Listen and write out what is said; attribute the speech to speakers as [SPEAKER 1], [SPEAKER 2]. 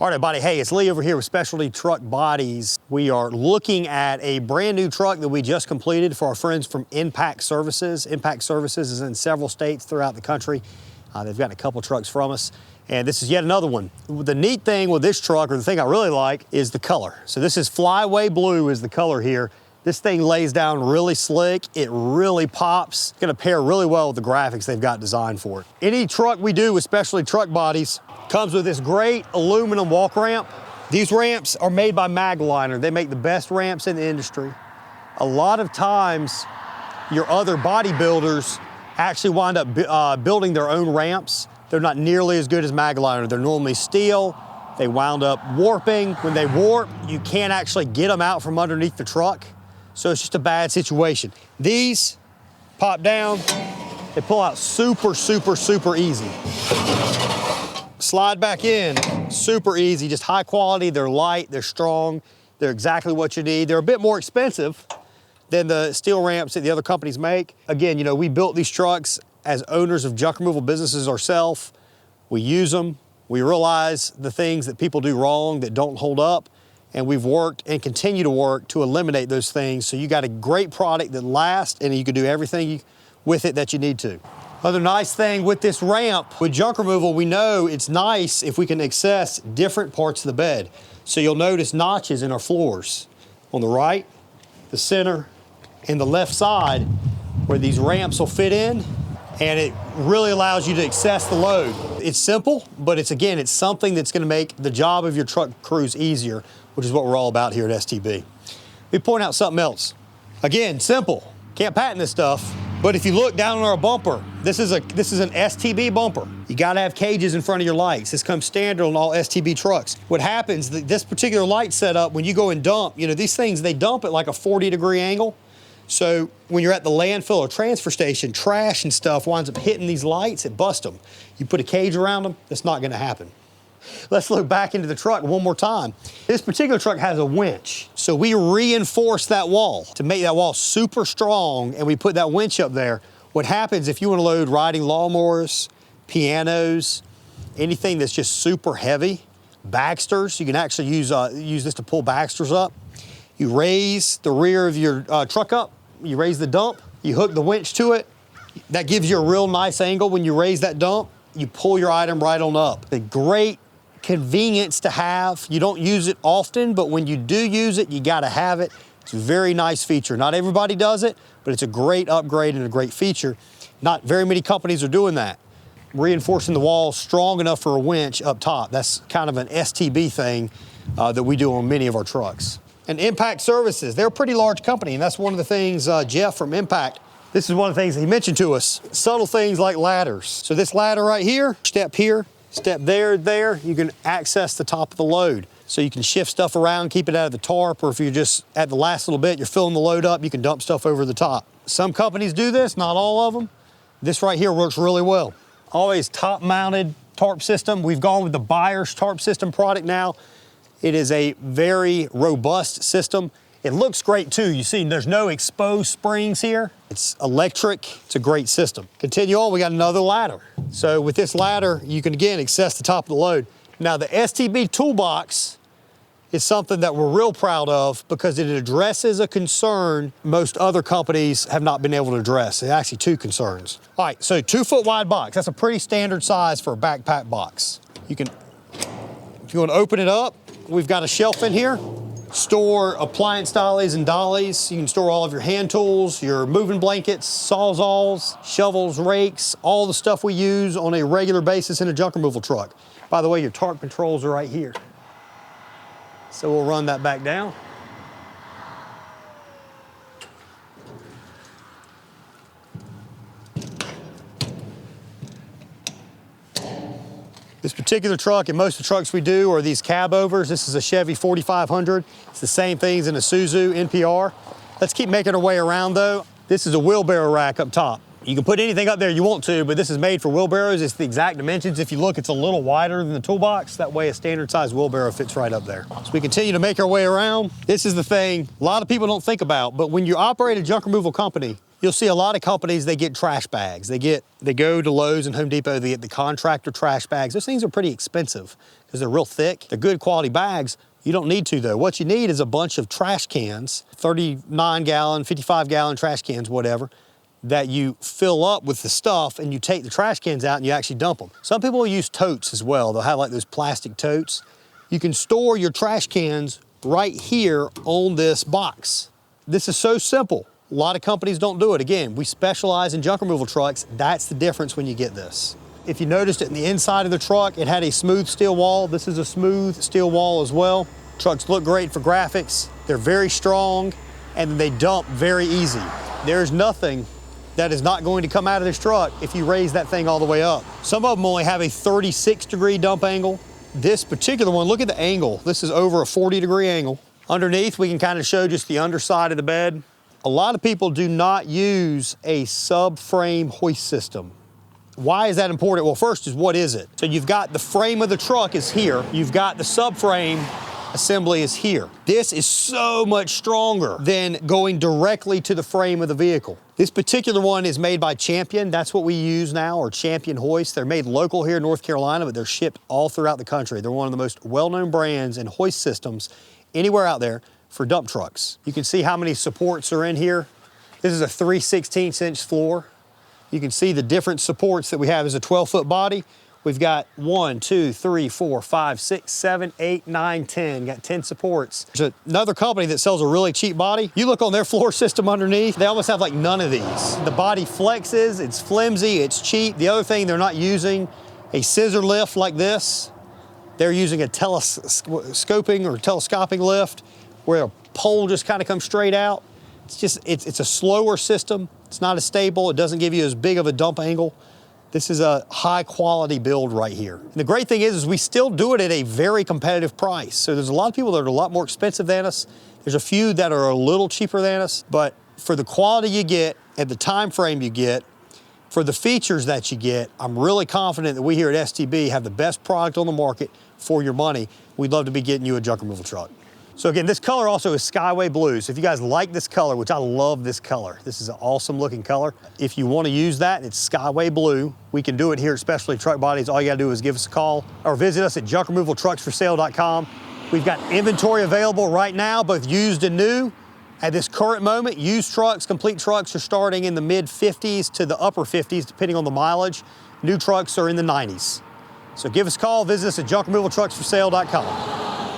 [SPEAKER 1] All right, everybody, hey, it's Lee over here with Specialty Truck Bodies. We are looking at a brand new truck that we just completed for our friends from Impact Services. Impact Services is in several states throughout the country. They've gotten a couple trucks from us, and this is yet another one. The neat thing with this truck, or the thing I really like, is the color. So this is Flyway Blue is the color here. This thing lays down really slick. It really pops. It's gonna pair really well with the graphics they've got designed for it. Any truck we do with Specialty Truck Bodies comes with this great aluminum walk ramp. These ramps are made by Magliner. They make the best ramps in the industry. A lot of times, your other bodybuilders actually wind up building their own ramps. They're not nearly as good as Magliner. They're normally steel. They wound up warping. When they warp, you can't actually get them out from underneath the truck. So it's just a bad situation. These pop down. They pull out super, super, super easy. Slide back in, super easy, just high quality. They're light, they're strong, they're exactly what you need. They're a bit more expensive than the steel ramps that the other companies make. Again, you know, we built these trucks as owners of junk removal businesses ourselves. We use them, we realize the things that people do wrong that don't hold up, and we've worked and continue to work to eliminate those things. So you got a great product that lasts, and you can do everything with it that you need to. Other nice thing with this ramp, with junk removal, we know it's nice if we can access different parts of the bed. So you'll notice notches in our floors on the right, the center, and the left side where these ramps will fit in, and it really allows you to access the load. It's simple, but it's something that's gonna make the job of your truck crews easier, which is what we're all about here at STB. Let me point out something else. Again, simple, can't patent this stuff. But if you look down on our bumper, this is an STB bumper. You gotta have cages in front of your lights. This comes standard on all STB trucks. What happens, this particular light setup, when you go and dump, you know, these things, they dump at like a 40-degree angle. So when you're at the landfill or transfer station, trash and stuff winds up hitting these lights, it busts them. You put a cage around them, that's not gonna happen. Let's look back into the truck one more time. This particular truck has a winch. So we reinforce that wall to make that wall super strong, and we put that winch up there. What happens if you want to load riding lawnmowers, pianos, anything that's just super heavy, Baxters, you can actually use this to pull Baxters up. You raise the rear of your truck up, you raise the dump, you hook the winch to it. That gives you a real nice angle when you raise that dump. You pull your item right on up. A great convenience to have. You don't use it often, but when you do use it, you gotta have it. It's a very nice feature. Not everybody does it, but it's a great upgrade and a great feature. Not very many companies are doing that. Reinforcing the walls strong enough for a winch up top. That's kind of an STB thing that we do on many of our trucks. And Impact Services, they're a pretty large company, and that's one of the things Jeff from Impact, this is one of the things he mentioned to us. Subtle things like ladders. So this ladder right here, step there, you can access the top of the load. So you can shift stuff around, keep it out of the tarp, or if you're just at the last little bit, you're filling the load up, you can dump stuff over the top. Some companies do this, not all of them. This right here works really well. Always top-mounted tarp system. We've gone with the Buyer's Tarp System product now. It is a very robust system. It looks great too. You see, there's no exposed springs here. It's electric, it's a great system. Continue on, we got another ladder. So with this ladder, you can again access the top of the load. Now the STB Toolbox is something that we're real proud of because it addresses a concern most other companies have not been able to address. It's actually two concerns. All right, so 2-foot wide box. That's a pretty standard size for a backpack box. You can, if you want to open it up, we've got a shelf in here. Store appliance dollies and dollies. You can store all of your hand tools, your moving blankets, sawzalls, shovels, rakes, all the stuff we use on a regular basis in a junk removal truck. By the way, your tarp controls are right here. So we'll run that back down. This particular truck, and most of the trucks we do, are these Cabovers. This is a Chevy 4500. It's the same things in a Isuzu NPR. Let's keep making our way around though. This is a wheelbarrow rack up top. You can put anything up there you want to, but this is made for wheelbarrows. It's the exact dimensions. If you look, it's a little wider than the toolbox. That way a standard size wheelbarrow fits right up there. So we continue to make our way around. This is the thing a lot of people don't think about, but when you operate a junk removal company, you'll see a lot of companies, they get trash bags. They go to Lowe's and Home Depot, they get the contractor trash bags. Those things are pretty expensive because they're real thick. They're good quality bags. You don't need to though. What you need is a bunch of trash cans, 39 gallon, 55 gallon trash cans, whatever, that you fill up with the stuff and you take the trash cans out and you actually dump them. Some people will use totes as well. They'll have like those plastic totes. You can store your trash cans right here on this box. This is so simple. A lot of companies don't do it. Again, we specialize in junk removal trucks. That's the difference when you get this. If you noticed it in the inside of the truck, it had a smooth steel wall. This is a smooth steel wall as well. Trucks look great for graphics. They're very strong and they dump very easy. There's nothing that is not going to come out of this truck if you raise that thing all the way up. Some of them only have a 36-degree dump angle. This particular one, look at the angle. This is over a 40-degree angle. Underneath, we can kind of show just the underside of the bed. A lot of people do not use a subframe hoist system. Why is that important? Well, first is what is it? So you've got the frame of the truck is here. You've got the subframe assembly is here. This is so much stronger than going directly to the frame of the vehicle. This particular one is made by Champion. That's what we use now, or Champion Hoist. They're made local here in North Carolina, but they're shipped all throughout the country. They're one of the most well-known brands in hoist systems anywhere out there for dump trucks. You can see how many supports are in here. This is a 3/16" floor. You can see the different supports that we have. Is a 12-foot body. We've got 1, 2, 3, 4, 5, 6, 7, 8, 9, 10. Got 10 supports. There's another company that sells a really cheap body. You look on their floor system underneath, they almost have like none of these. The body flexes, it's flimsy, it's cheap. The other thing, they're not using a scissor lift like this. They're using a telescoping or telescopic lift where a pole just kind of comes straight out. It's a slower system. It's not as stable. It doesn't give you as big of a dump angle. This is a high quality build right here. And the great thing is we still do it at a very competitive price. So there's a lot of people that are a lot more expensive than us. There's a few that are a little cheaper than us, but for the quality you get, at the time frame you get, for the features that you get, I'm really confident that we here at STB have the best product on the market for your money. We'd love to be getting you a junk removal truck. So again, this color also is Skyway Blue. So if you guys like this color, which I love this color, this is an awesome looking color. If you want to use that, it's Skyway Blue. We can do it here at Specialty Truck Bodies. All you gotta do is give us a call or visit us at junkremovaltrucksforsale.com. We've got inventory available right now, both used and new. At this current moment, used trucks, complete trucks are starting in the mid 50s to the upper 50s, depending on the mileage. New trucks are in the 90s. So give us a call, visit us at junkremovaltrucksforsale.com.